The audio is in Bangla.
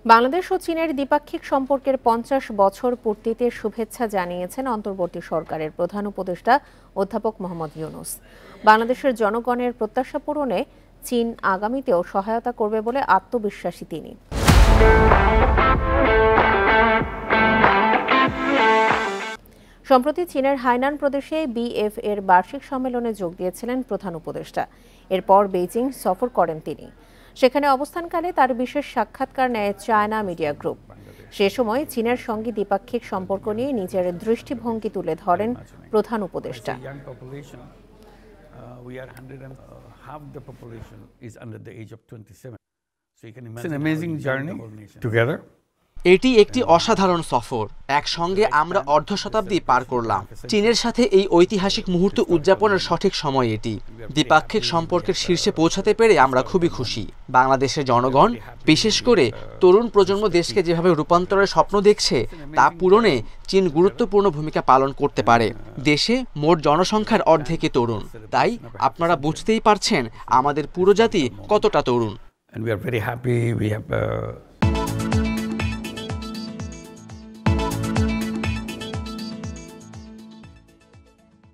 বাংলাদেশ ও চীনের দ্বিপাক্ষিক সম্পর্কের ৫০ বছর পূর্তিতে শুভেচ্ছা জানিয়েছেন অন্তর্বর্তী সরকারের প্রধান উপদেষ্টা অধ্যাপক মোহাম্মদ ইউনূস। বাংলাদেশের জনগণের প্রত্যাশা পূরণে চীন আগামীতেও সহায়তা করবে বলে আত্মবিশ্বাসী তিনি। সম্প্রতি চীনের হাইনান প্রদেশে বিএফ এর বার্ষিক সম্মেলনে যোগ দিয়েছিলেন প্রধান উপদেষ্টা। এরপর বেইজিং সফর করেন তিনি। সেখানে অবস্থানকালে তার বিশেষ সাক্ষাৎকার নেয় চায়না মিডিয়া গ্রুপ। সে সময় চীনের সঙ্গে দ্বিপাক্ষিক সম্পর্ক নিয়ে নিজের দৃষ্টিভঙ্গি তুলে ধরেন প্রধান উপদেষ্টা। এটি একটি অসাধারণ সফর। একসঙ্গে আমরা অর্ধ শতাব্দী পার করলাম। চীনের সাথে এই ঐতিহাসিক মুহূর্ত উদযাপনের সঠিক সময় এটি। দ্বিপাক্ষিক সম্পর্কের শীর্ষে পৌঁছাতে পেরে আমরা খুবই খুশি। বাংলাদেশের জনগণ, বিশেষ করে তরুণ প্রজন্ম দেশকে যেভাবে রূপান্তরের স্বপ্ন দেখছে তা পূরণে চীন গুরুত্বপূর্ণ ভূমিকা পালন করতে পারে। দেশে মোট জনসংখ্যার অর্ধেকই তরুণ, তাই আপনারা বুঝতেই পারছেন আমাদের পুরো জাতি কতটা তরুণ।